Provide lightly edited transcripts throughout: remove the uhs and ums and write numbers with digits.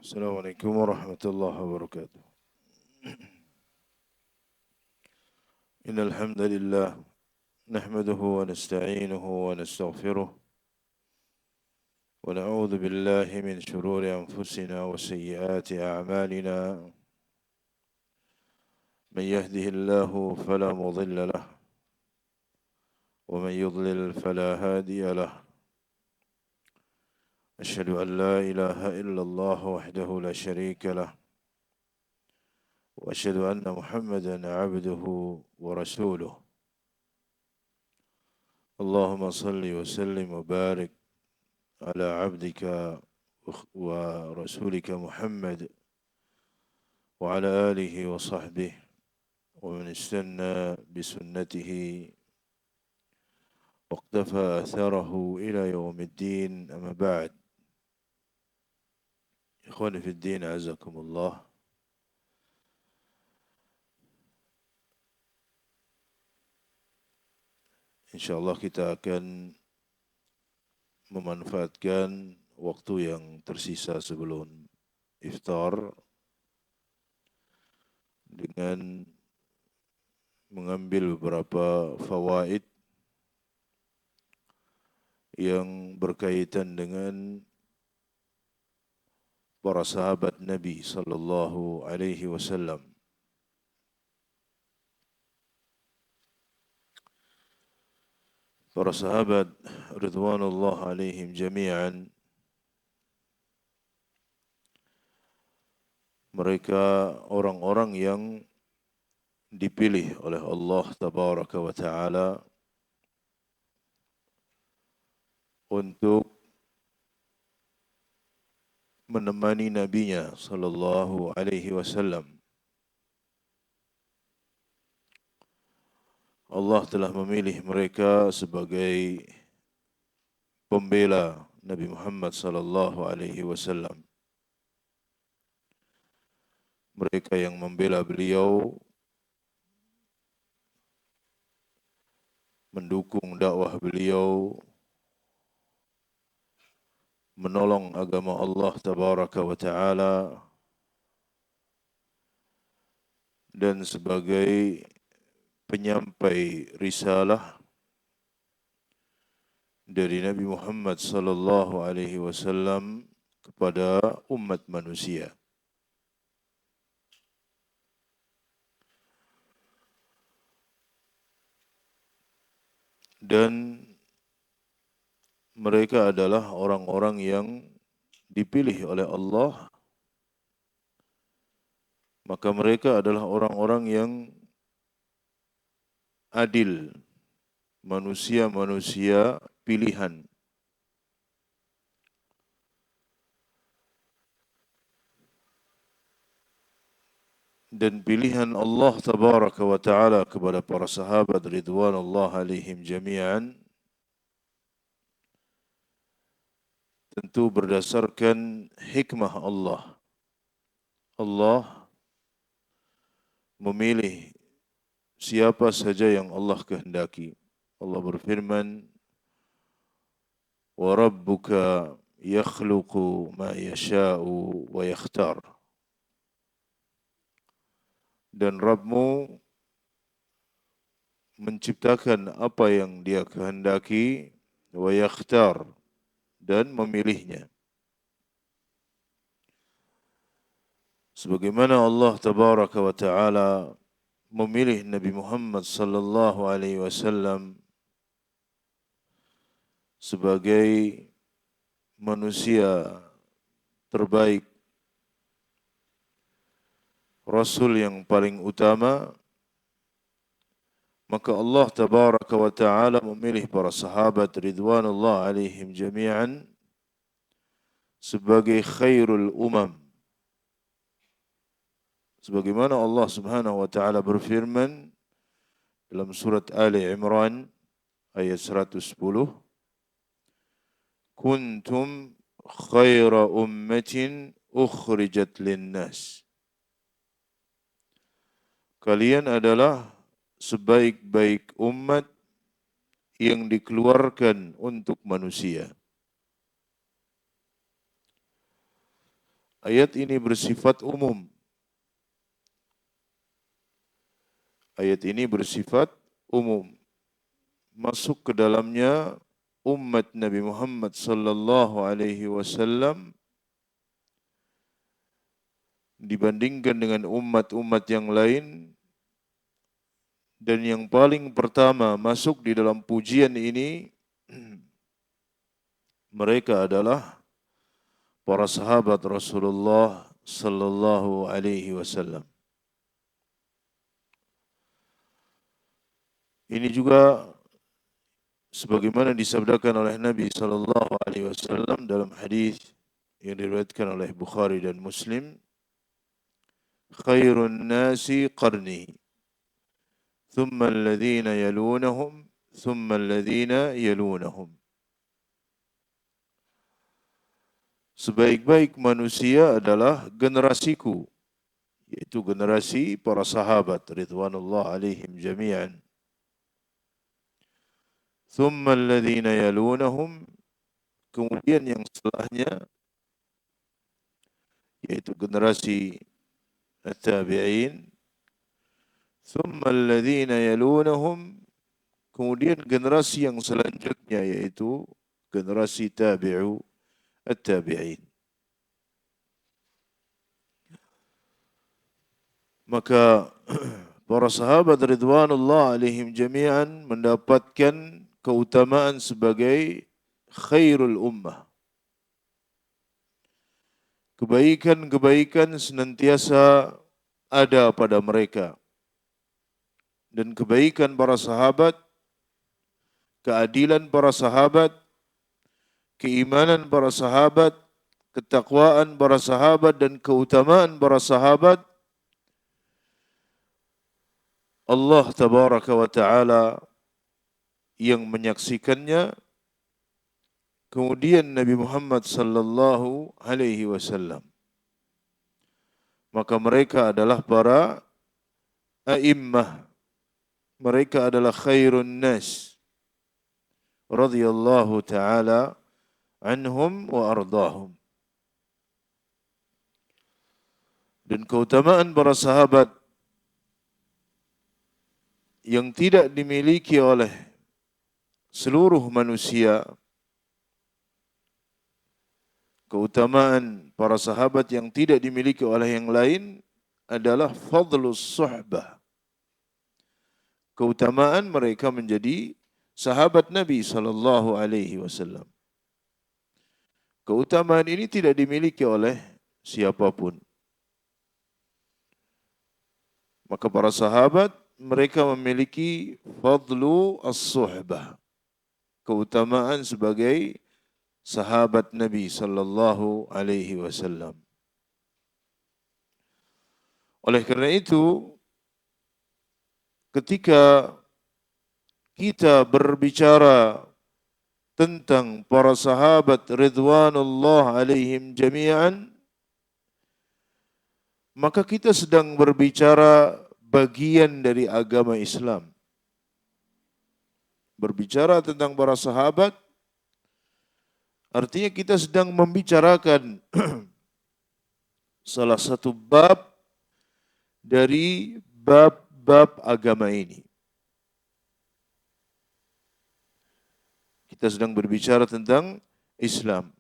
السلام عليكم ورحمة الله وبركاته. إن الحمد لله نحمده ونستعينه ونستغفره ونعوذ بالله من شرور أنفسنا وسيئات أعمالنا. من يهده الله فلا مضل له ومن يضلل فلا هادي له. أشهد أن لا إله إلا الله وحده لا شريك له وأشهد أن محمدا عبده ورسوله. اللهم صل وسلم وبارك على عبدك ورسولك محمد وعلى آله وصحبه ومن استنى بسنته واقتفى أثره إلى يوم الدين. أما بعد، إخواني في الدين أعزكم الله. InsyaAllah kita akan memanfaatkan waktu yang tersisa sebelum iftar dengan mengambil beberapa fawaid yang berkaitan dengan para sahabat Nabi sallallahu alaihi wasallam. Para sahabat ridwanullah alaihim jami'an, mereka orang-orang yang dipilih oleh Allah tabaraka wa taala untuk menemani nabinya sallallahu alaihi wasallam. Allah telah memilih mereka sebagai pembela Nabi Muhammad sallallahu alaihi wasallam. Mereka yang membela beliau, mendukung dakwah beliau, menolong agama Allah tabaraka wa taala, dan sebagai penyampai risalah dari Nabi Muhammad sallallahu alaihi wasallam kepada umat manusia. Dan mereka adalah orang-orang yang dipilih oleh Allah, maka mereka adalah orang-orang yang adil, manusia-manusia pilihan. Dan pilihan Allah tabaraka wa ta'ala kepada para sahabat ridwanullah alaihim jami'an tentu berdasarkan hikmah Allah. Allah memilih siapa saja yang Allah kehendaki. Allah berfirman, "Wa rabbuka yakhluqu ma yasha'u wa yakhtar." Dan Rabbmu menciptakan apa yang Dia kehendaki, wa yakhtar, dan memilihnya. Sebagaimana Allah tabaraka wa ta'ala memilih Nabi Muhammad sallallahu alaihi wasallam sebagai manusia terbaik, Rasul yang paling utama, maka Allah tabaraka wa ta'ala memilih para sahabat ridwanullah alaihim jami'an sebagai khairul umam. Sebagaimana Allah Subhanahu wa taala berfirman dalam surat Ali Imran ayat 110, "Kuntum khaira ummatin ukhrijat lin-nas." Kalian adalah sebaik-baik umat yang dikeluarkan untuk manusia. Ayat ini bersifat umum. Ayat ini bersifat umum. Masuk ke dalamnya umat Nabi Muhammad sallallahu alaihi wasallam dibandingkan dengan umat-umat yang lain, dan yang paling pertama masuk di dalam pujian ini mereka adalah para sahabat Rasulullah sallallahu alaihi wasallam. Ini juga sebagaimana disabdakan oleh Nabi sallallahu alaihi wasallam dalam hadis yang diriwayatkan oleh Bukhari dan Muslim, khairun nasi qarni, thumma alladhina yalunahum, thumma alladhina yalunahum. Sebaik-baik manusia adalah generasiku, yaitu generasi para sahabat ridwanullah alaihim jami'an. Thumma alladhina yalunahum, kemudian yang setelahnya yaitu generasi at-tabi'in. Thumma alladhina yalunahum, kemudian generasi yang selanjutnya yaitu generasi tabi'u at-tabi'in. Maka para sahabat ridwanullah alaihim jami'an mendapatkan keutamaan sebagai khairul ummah. Kebaikan-kebaikan senantiasa ada pada mereka. Dan kebaikan para sahabat, keadilan para sahabat, keimanan para sahabat, ketakwaan para sahabat, dan keutamaan para sahabat, Allah tabaraka wa ta'ala yang menyaksikannya, kemudian Nabi Muhammad sallallahu alaihi wasallam. Maka mereka adalah para a'immah. Mereka adalah khairun nas radhiyallahu ta'ala anhum wa ardahum. Dan keutamaan para sahabat yang tidak dimiliki oleh seluruh manusia, keutamaan para sahabat yang tidak dimiliki oleh yang lain adalah fadlus suhbah. Keutamaan mereka menjadi sahabat Nabi sallallahu alaihi wasallam. Keutamaan ini tidak dimiliki oleh siapapun. Maka para sahabat mereka memiliki fadlu as-suhbah, keutamaan sebagai sahabat Nabi sallallahu alaihi wasallam. Oleh karena itu, ketika kita berbicara tentang para sahabat ridwanullah alaihim jami'an, maka kita sedang berbicara bagian dari agama Islam. Berbicara tentang para sahabat artinya kita sedang membicarakan salah satu bab dari bab-bab agama ini. Kita sedang berbicara tentang Islam.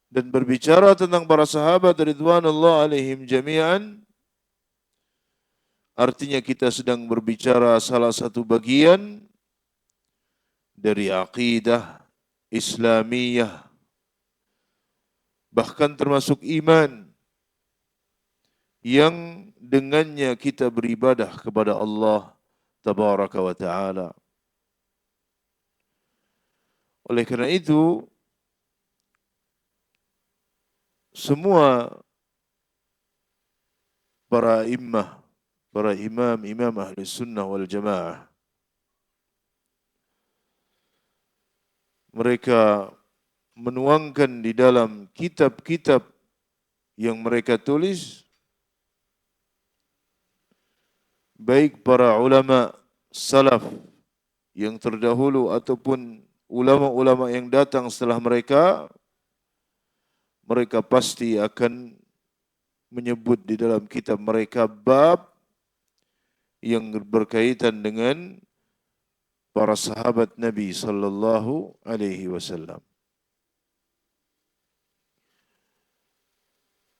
Dan berbicara tentang para sahabat ridwanullah alaihim jami'an artinya kita sedang berbicara salah satu bagian dari akidah Islamiyah, bahkan termasuk iman yang dengannya kita beribadah kepada Allah tabaraka wa ta'ala. Oleh karena itu, semua para imam ahli sunnah wal jamaah, mereka menuangkan di dalam kitab-kitab yang mereka tulis, baik para ulama salaf yang terdahulu ataupun ulama-ulama yang datang setelah mereka, mereka pasti akan menyebut di dalam kitab mereka bab yang berkaitan dengan para sahabat Nabi sallallahu alaihi wasallam.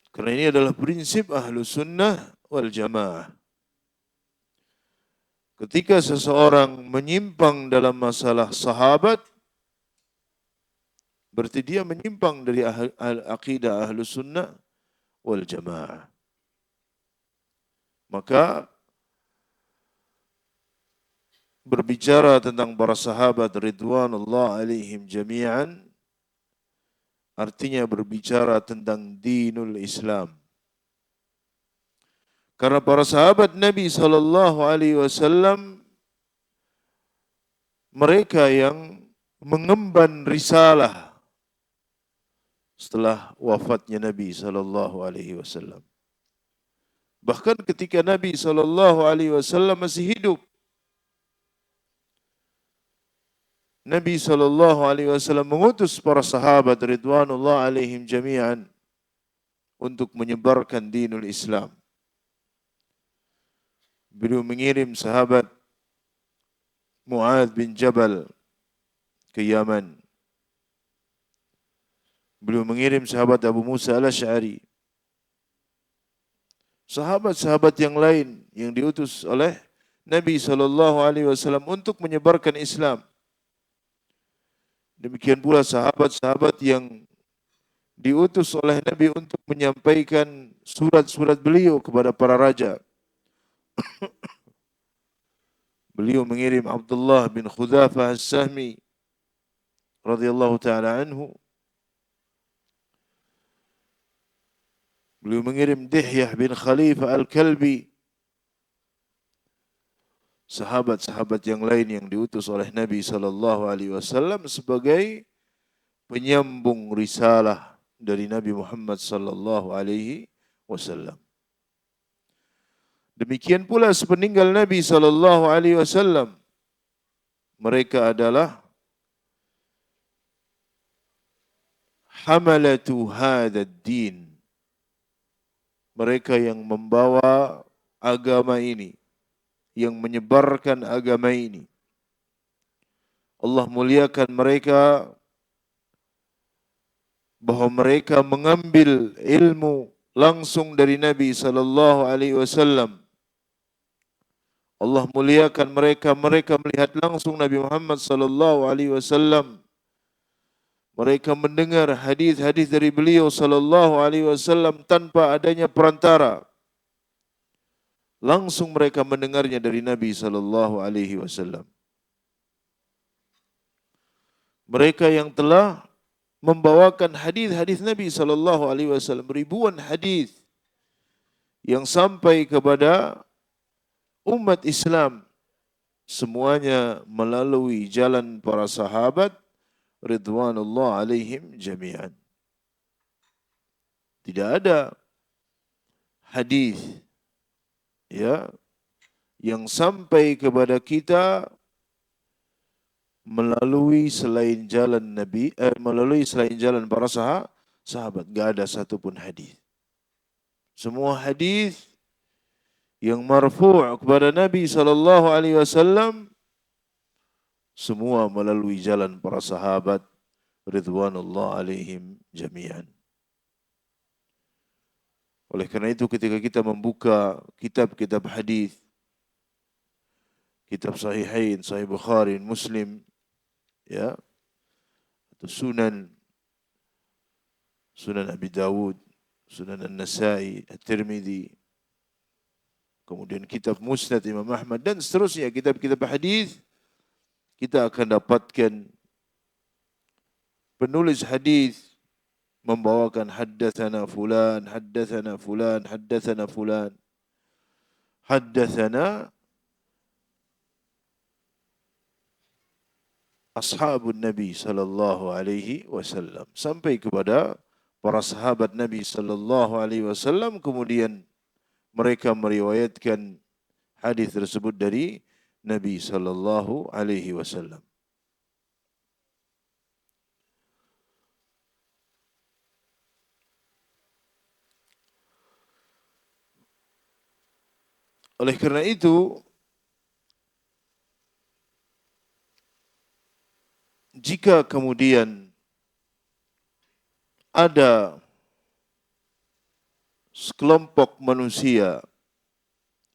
Karena ini adalah prinsip ahlu sunnah wal jamaah. Ketika seseorang menyimpang dalam masalah sahabat, berarti dia menyimpang dari akidah ahlu sunnah wal jamaah. Maka berbicara tentang para sahabat ridwanullah alaihim jami'an artinya berbicara tentang dinul Islam. Karena para sahabat Nabi sallallahu alaihi wasallam mereka yang mengemban risalah setelah wafatnya Nabi sallallahu alaihi wasallam. Bahkan ketika Nabi sallallahu alaihi wasallam masih hidup, Nabi sallallahu alaihi wasallam mengutus para sahabat ridwanullah alaihim jami'an untuk menyebarkan dinul Islam. Beliau mengirim sahabat Mu'adz bin Jabal ke Yaman. Beliau mengirim sahabat Abu Musa al-Asy'ari. Sahabat-sahabat yang lain yang diutus oleh Nabi sallallahu alaihi wasallam untuk menyebarkan Islam. Demikian pula sahabat-sahabat yang diutus oleh Nabi untuk menyampaikan surat-surat beliau kepada para raja. Beliau mengirim Abdullah bin Khudzafah as-Sahmi radhiyallahu taala anhu. Beliau mengirim Dihyah bin Khalifah al-Kalbi. Sahabat-sahabat yang lain yang diutus oleh Nabi sallallahu alaihi wasallam sebagai penyambung risalah dari Nabi Muhammad sallallahu alaihi wasallam. Demikian pula sepeninggal Nabi sallallahu alaihi wasallam mereka adalah hamalatu hadzal din. Mereka yang membawa agama ini, yang menyebarkan agama ini. Allah muliakan mereka bahwa mereka mengambil ilmu langsung dari Nabi sallallahu alaihi wasallam. Allah muliakan mereka melihat langsung Nabi Muhammad sallallahu alaihi wasallam. Mereka mendengar hadis-hadis dari beliau sallallahu alaihi wasallam tanpa adanya perantara. Langsung mereka mendengarnya dari Nabi sallallahu alaihi wasallam. Mereka yang telah membawakan hadis-hadis Nabi sallallahu alaihi wasallam, ribuan hadis yang sampai kepada umat Islam, semuanya melalui jalan para sahabat ridwanullah alaihim jami'an. Tidak ada hadis yang sampai kepada kita melalui selain jalan Nabi, melalui selain jalan para sahabat. Tidak ada satupun hadis. Semua hadis yang marfu' kepada Nabi sallallahu alaihi wasallam semua melalui jalan para sahabat ridwanullah alaihim jami'an. Oleh karena itu ketika kita membuka kitab-kitab hadis, kitab Sahihain, Sahih Bukhari, Muslim, atau Sunan Abi Dawud, Sunan An-Nasai, At-Tirmidzi, kemudian kitab Musnad Imam Ahmad dan seterusnya kitab-kitab hadis, kita akan dapatkan penulis hadis membawakan haddatsana fulan, haddatsana fulan, haddatsana fulan, haddatsana ashabun Nabi sallallahu alaihi wasallam sampai kepada para sahabat Nabi sallallahu alaihi wasallam, kemudian mereka meriwayatkan hadis tersebut dari Nabi sallallahu alaihi wasallam. Oleh karena itu, jika kemudian ada sekelompok manusia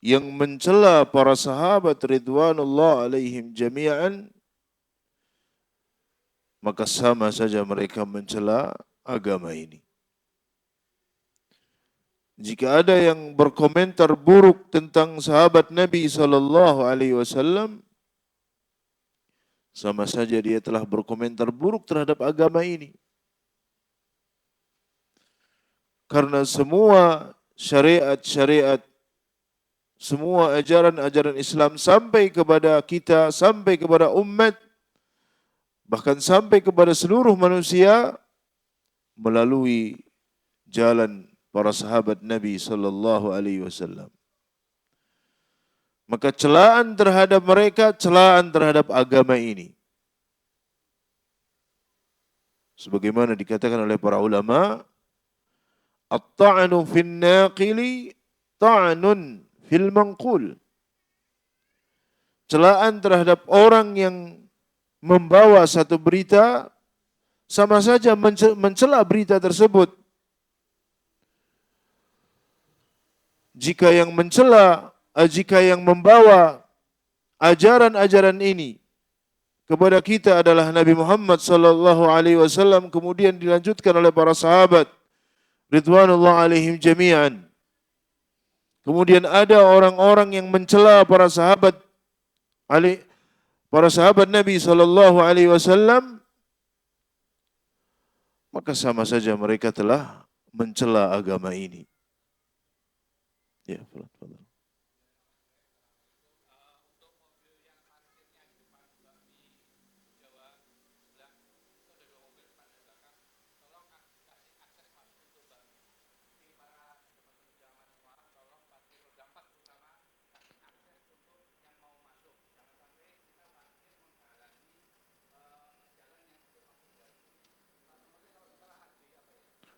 yang mencela para sahabat ridwanullah alaihim jami'an, maka sama saja mereka mencela agama ini. Jika ada yang berkomentar buruk tentang sahabat Nabi sallallahu alaihi wasallam, sama saja dia telah berkomentar buruk terhadap agama ini. Karena semua syariat-syariat, semua ajaran-ajaran Islam sampai kepada kita, sampai kepada umat, bahkan sampai kepada seluruh manusia melalui jalan para sahabat Nabi sallallahu alaihi wasallam. Maka celaan terhadap mereka, celaan terhadap agama ini. Sebagaimana dikatakan oleh para ulama, at-ta'nu fin naqili ta'nun fil manqul. Celaan terhadap orang yang membawa satu berita sama saja mencela berita tersebut. Jika yang mencela, jika yang membawa ajaran-ajaran ini kepada kita adalah Nabi Muhammad sallallahu alaihi wasallam, kemudian dilanjutkan oleh para sahabat ridwanullah alaihim jami'an. Kemudian ada orang-orang yang mencela para sahabat Nabi sallallahu alaihi wasallam, maka sama saja mereka telah mencela agama ini. Ya, fadhal.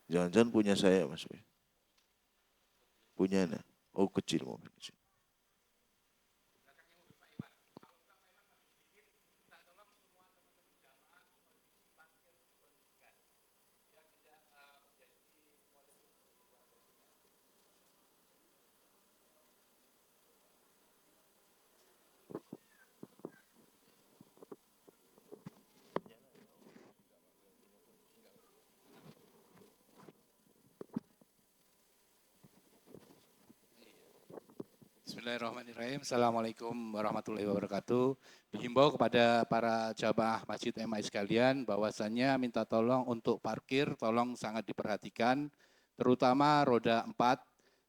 Jangan-jangan punya saya, Mas. Punya nah. Oh, kecil mobil kecil. Bismillahirrahmanirrahim. Assalamualaikum warahmatullahi wabarakatuh. Dihimbau kepada para jamaah Masjid MI sekalian bahwasannya minta tolong untuk parkir, tolong sangat diperhatikan, terutama roda 4.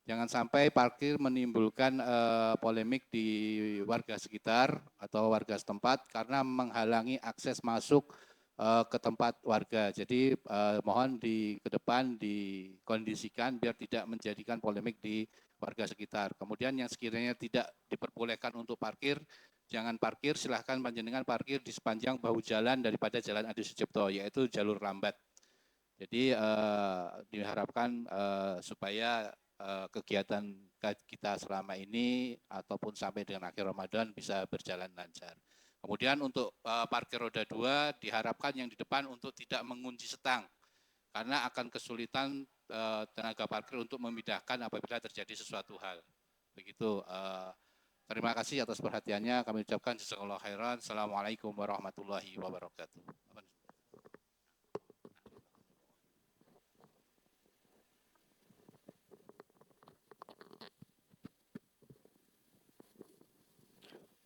Jangan sampai parkir menimbulkan polemik di warga sekitar atau warga setempat karena menghalangi akses masuk ke tempat warga. Jadi mohon ke depan dikondisikan biar tidak menjadikan polemik di warga sekitar. Kemudian yang sekiranya tidak diperbolehkan untuk parkir, jangan parkir, silahkan panjenengan parkir di sepanjang bahu jalan daripada Jalan Adi Sucipto, yaitu jalur lambat. Jadi diharapkan supaya kegiatan kita selama ini ataupun sampai dengan akhir Ramadan bisa berjalan lancar. Kemudian untuk parkir roda 2 diharapkan yang di depan untuk tidak mengunci setang karena akan kesulitan tenaga parkir untuk memindahkan apabila terjadi sesuatu hal. Begitu. Terima kasih atas perhatiannya. Kami ucapkan jazakallahu khairan. Assalamualaikum warahmatullahi wabarakatuh.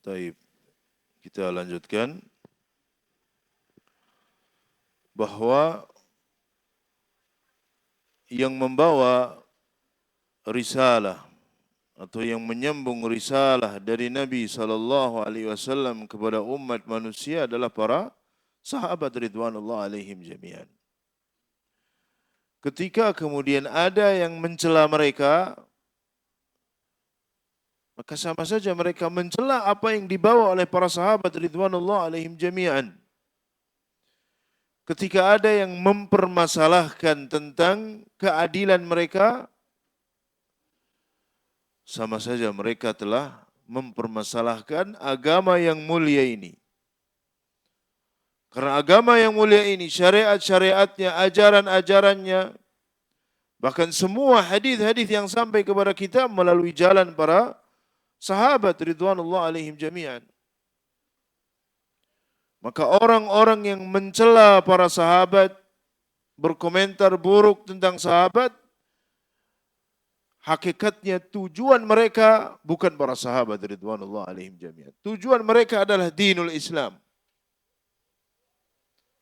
Taib. Kita lanjutkan bahwa yang membawa risalah atau yang menyambung risalah dari Nabi sallallahu alaihi wasallam kepada umat manusia adalah para sahabat ridwanullah alaihim jami'an. Ketika kemudian ada yang mencela mereka, maka sama saja mereka mencela apa yang dibawa oleh para sahabat ridwanullah alaihim jami'an. Ketika ada yang mempermasalahkan tentang keadilan mereka, sama saja mereka telah mempermasalahkan agama yang mulia ini. Karena agama yang mulia ini, syariat-syariatnya, ajaran-ajarannya, bahkan semua hadis-hadis yang sampai kepada kita melalui jalan para sahabat ridwanullah alaihim jami'an. Maka orang-orang yang mencela para sahabat, berkomentar buruk tentang sahabat, hakikatnya tujuan mereka bukan para sahabat ridwanullah alaihim jami'an. Tujuan mereka adalah dinul Islam.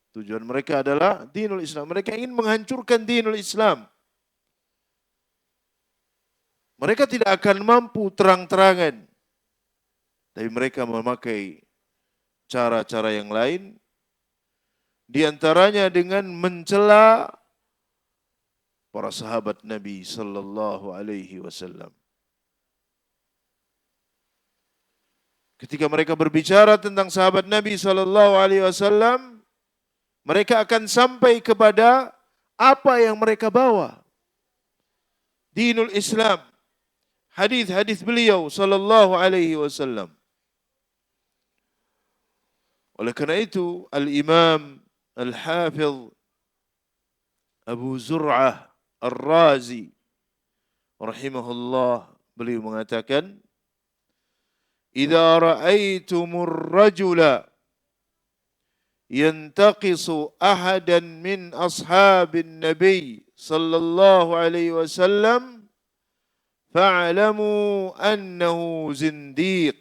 Tujuan mereka adalah dinul Islam. Mereka ingin menghancurkan dinul Islam. Mereka tidak akan mampu terang-terangan. Tapi mereka memakai cara-cara yang lain. Di antaranya dengan mencela para sahabat Nabi sallallahu alaihi wasallam. Ketika mereka berbicara tentang sahabat Nabi sallallahu alaihi wasallam, mereka akan sampai kepada apa yang mereka bawa. Dinul Islam, hadis-hadis beliau sallallahu alaihi wasallam. Oleh karena itu, Al-Imam Al-Hafidh Abu Zur'ah Ar-Razi rahimahullah, beliau mengatakan, "Idza ra'aitumur rajula yantaqisu ahadan min ashabin nabi sallallahu alaihi wasallam fa'lamu annahu zindiq."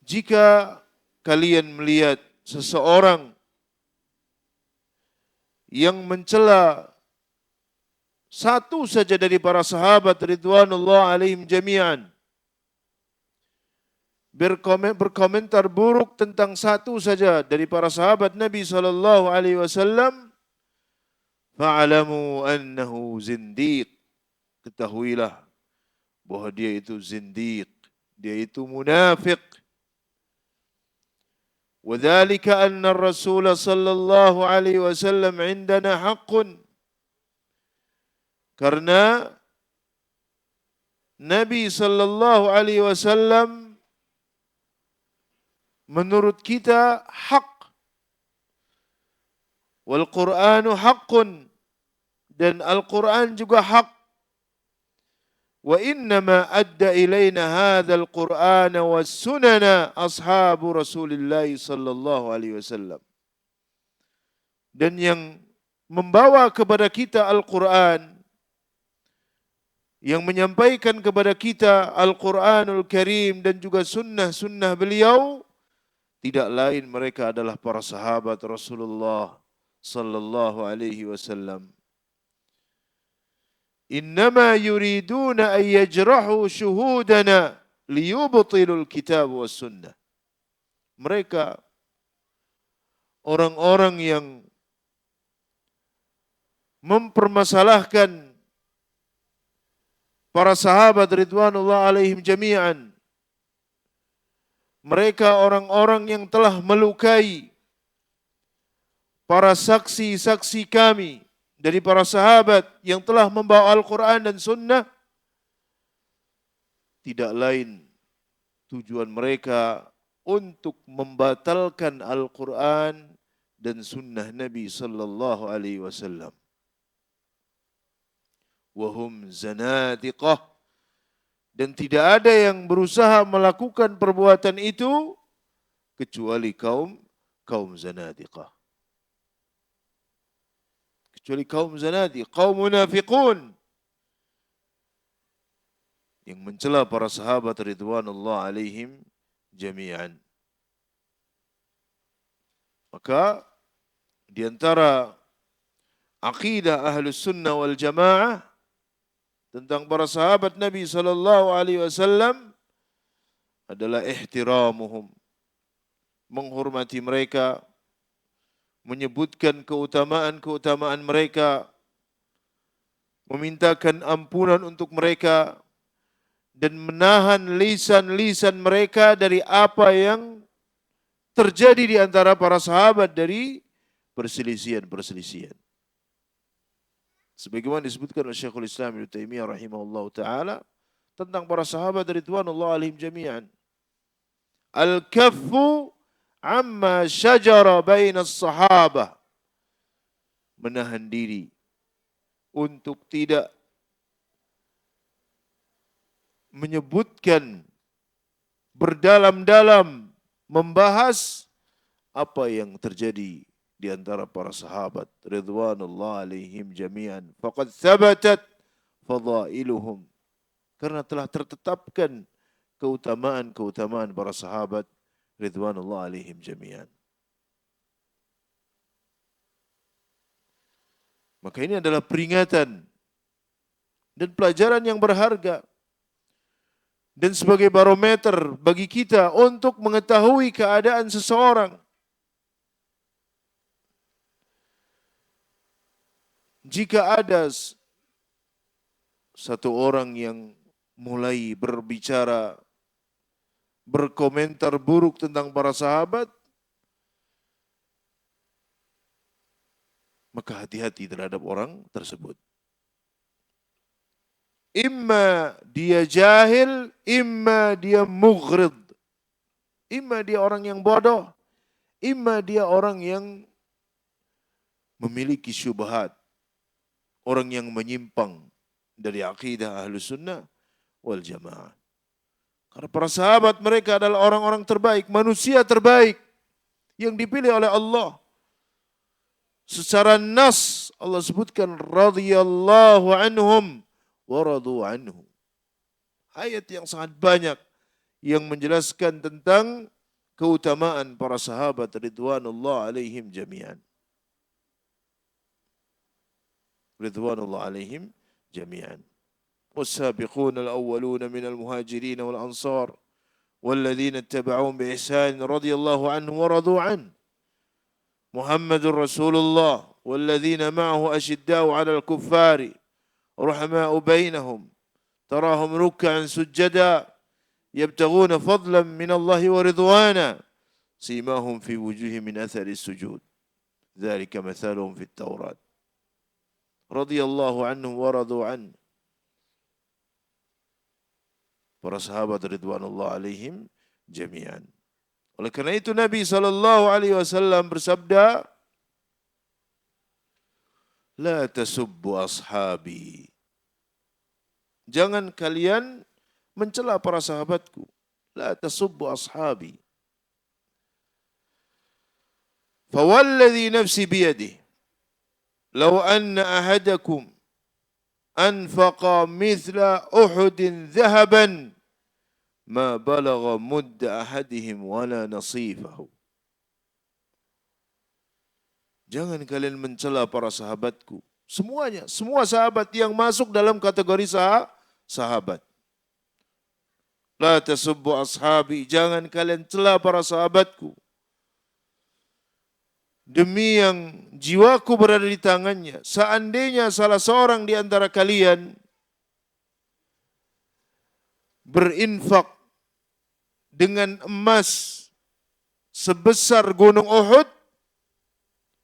Jika kalian melihat seseorang yang mencela satu saja dari para sahabat ridwanullah alaihim jami'an, berkomentar buruk tentang satu saja dari para sahabat Nabi sallallahu alaihi wasallam, fa'alamu annahu zindiq. Ketahuilah bahwa dia itu zindiq, dia itu munafik. وذلك أن الرسول صلى الله عليه وسلم عندنا حق. Karena Nabi sallallahu alaihi wasallam menurut kita hak. Wal Qur'anu haqqun, dan Al-Qur'an juga hak. Wa innama adda ilaina hadzal Qur'ana was sunana ashabu Rasulillah sallallahu alaihi wasallam. Dan yang membawa kepada kita Al-Qur'an, yang menyampaikan kepada kita Al-Qur'anul Karim dan juga sunnah-sunnah beliau, tidak lain mereka adalah para sahabat Rasulullah sallallahu alaihi wasallam. Innama yuriduna an yajrahu syuhudana liyubtilul kitab was sunnah. Mereka orang-orang yang mempermasalahkan para sahabat ridwanullah alaihim jami'an. Mereka orang-orang yang telah melukai para saksi-saksi kami dari para sahabat yang telah membawa Al-Quran dan Sunnah. Tidak lain tujuan mereka untuk membatalkan Al-Quran dan Sunnah Nabi sallallahu alaihi wasallam. Wahum zanadiqah, dan tidak ada yang berusaha melakukan perbuatan itu kecuali kaum zanadiqah. Kecuali kaum zanadiqah, kaum munafiqun yang mencela para sahabat ridwanullah alaihim jami'an. Maka di antara akidah Ahlus Sunnah wal Jamaah tentang para sahabat Nabi sallallahu alaihi wasallam adalah ihtiramuhum, menghormati mereka, menyebutkan keutamaan-keutamaan mereka, memintakan ampunan untuk mereka, dan menahan lisan-lisan mereka dari apa yang terjadi di antara para sahabat dari perselisihan-perselisihan. Sebagaimana disebutkan oleh Syekhul Islam Ibnu Taimiyah rahimahullah taala tentang para sahabat ridwanullah alaihim jami'an. Al-kaffu amma syajara bainas sahabah. Menahan diri untuk tidak menyebutkan berdalam-dalam membahas apa yang terjadi di antara para sahabat ridwanullah alaihim jami'an. Faqad thabatat fadailuhum. Karena telah tertetapkan keutamaan-keutamaan para sahabat ridwanullah alaihim jami'an. Maka ini adalah peringatan dan pelajaran yang berharga dan sebagai barometer bagi kita untuk mengetahui keadaan seseorang. Jika ada satu orang yang mulai berbicara, berkomentar buruk tentang para sahabat, maka hati-hati terhadap orang tersebut. Imma dia jahil, imma dia mughrid. Imma dia orang yang bodoh, imma dia orang yang memiliki syubhat. Orang yang menyimpang dari akidah Ahlus Sunnah wal Jamaah. Karena para sahabat mereka adalah orang-orang terbaik, manusia terbaik yang dipilih oleh Allah. Secara nas Allah sebutkan radhiyallahu anhum wa radu anhu. Ayat yang sangat banyak yang menjelaskan tentang keutamaan para sahabat ridwanullah alaihim jami'an. Ridwanullah alaihim jami'an. والسابقون الأولون من المهاجرين والأنصار والذين اتبعوهم بإحسان رضي الله عنهم ورضوا عنه محمد رسول الله والذين معه أشداء على الكفار رحماء بينهم تراهم ركعا سجدا يبتغون فضلا من الله ورضوانا سيماهم في وجوههم من أثر السجود ذلك مثلهم في التوراة رضي الله عنهم ورضوا عنه. Para sahabat ridwanullah alaihim jami'an. Oleh karena itu Nabi SAW bersabda, La tasubbu ashabi. Jangan kalian mencela para sahabatku. La tasubbu ashabi. Fawalladhi nafsi biyadih. Law anna ahadakum anfaqa mithla Uhudin dhahaban ma balagha mudda ahadihim wala nasifahu. Jangan kalian mencela para sahabatku. Semuanya, semua sahabat yang masuk dalam kategori sahabat. La tasubbu ashabi, jangan kalian cela para sahabatku. Demi yang jiwaku berada di tangannya, seandainya salah seorang di antara kalian berinfak dengan emas sebesar gunung Uhud,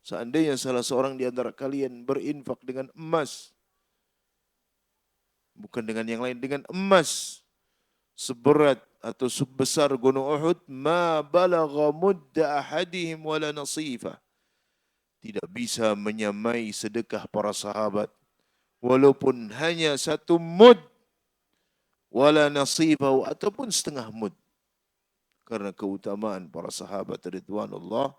seandainya salah seorang di antara kalian berinfak dengan emas, bukan dengan yang lain, dengan emas seberat atau sebesar gunung Uhud, ma balagha mudda ahadihim wala nasifah. Tidak bisa menyamai sedekah para sahabat, walaupun hanya satu mud, wala nasibau, ataupun setengah mud. Karena keutamaan para sahabat ridwanullah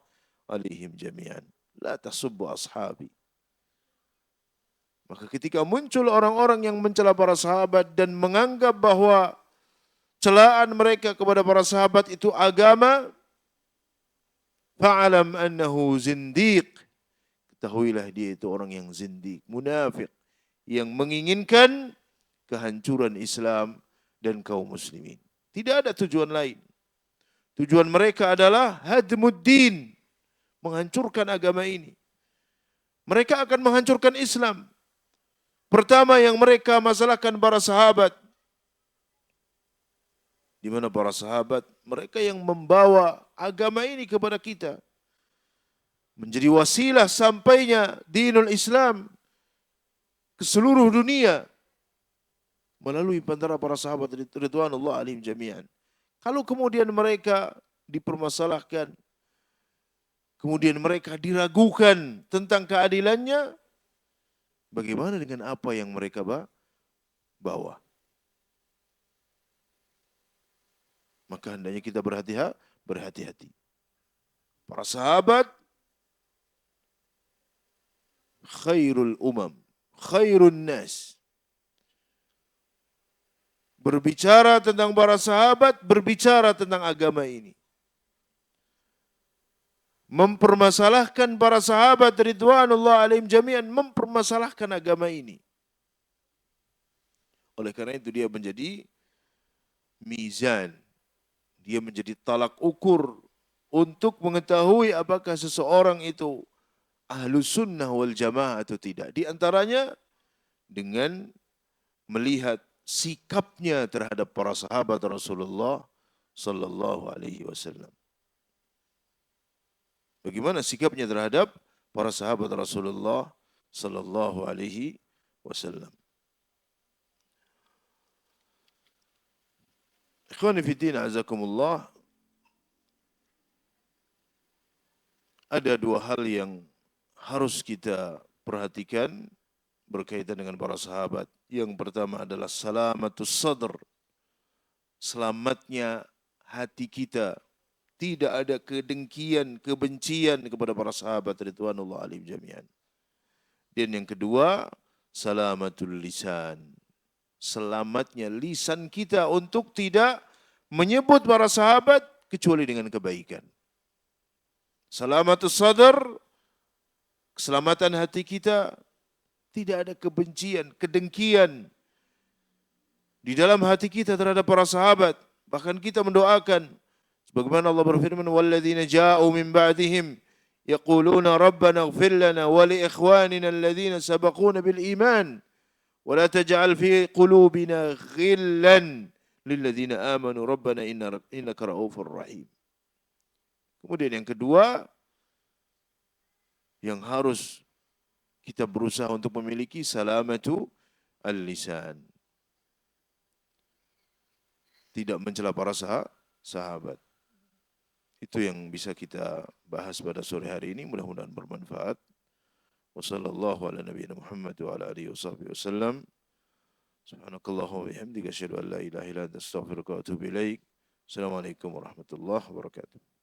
alaihim jami'an. La tasubbu ashabi. Maka ketika muncul orang-orang yang mencela para sahabat dan menganggap bahwa celaan mereka kepada para sahabat itu agama, fa'alam annahu zindiq. Ketahuilah dia itu orang yang zindiq, munafik, yang menginginkan kehancuran Islam dan kaum muslimin. Tidak ada tujuan lain. Tujuan mereka adalah hadmuddin, menghancurkan agama ini. Mereka akan menghancurkan Islam. Pertama yang mereka masalahkan para sahabat. Di mana para sahabat, mereka yang membawa agama ini kepada kita. Menjadi wasilah sampainya dinul Islam ke seluruh dunia melalui antara para sahabat ridwanullah alaihim jami'an. Kalau kemudian mereka dipermasalahkan, kemudian mereka diragukan tentang keadilannya, bagaimana dengan apa yang mereka bawa? Maka hendaknya kita berhati-hati. Para sahabat khairul umam, khairun nas. Berbicara tentang para sahabat, berbicara tentang agama ini. Mempermasalahkan para sahabat ridwanullah alaihim jami'an, mempermasalahkan agama ini. Oleh karena itu dia menjadi mizan. Dia menjadi talak ukur untuk mengetahui apakah seseorang itu ahlus sunnah wal jamaah atau tidak. Di antaranya dengan melihat sikapnya terhadap para sahabat Rasulullah sallallahu alaihi wasallam. Bagaimana sikapnya terhadap para sahabat Rasulullah sallallahu alaihi wasallam. Ikhwani fi din azakumullah, ada dua hal yang harus kita perhatikan berkaitan dengan para sahabat. Yang pertama adalah salamatus sadr, selamatnya hati kita. Tidak ada kedengkian, kebencian kepada para sahabat ridwanullah alaihim jami'an. Dan yang kedua, salamatul lisan, selamatnya lisan kita untuk tidak menyebut para sahabat kecuali dengan kebaikan. Salamatus sadr, keselamatan hati kita, tidak ada kebencian, kedengkian di dalam hati kita terhadap para sahabat. Bahkan kita mendoakan, sebagaimana Allah berfirman, "Walladzina ja'u min ba'dihim yaquluna rabbana ighfir lana wa li ikhwanina alladhina sabaquna bil iman wa la taj'al fi qulubina ghillan lil ladzina amanu rabbana innaka ra'ufur rahim." Kemudian yang kedua yang harus kita berusaha untuk memiliki, salamatu al-lisan. Tidak mencela para sahabat. Itu yang bisa kita bahas pada sore hari ini. Mudah-mudahan bermanfaat. Wassallallahu ala nabiyina Muhammad wa ala alihi wasallam. Subhanakallahumma wa bihamdika asyhadu an la ilaha illa anta astaghfiruka wa atubu ilaik. Assalamualaikum warahmatullahi wabarakatuh.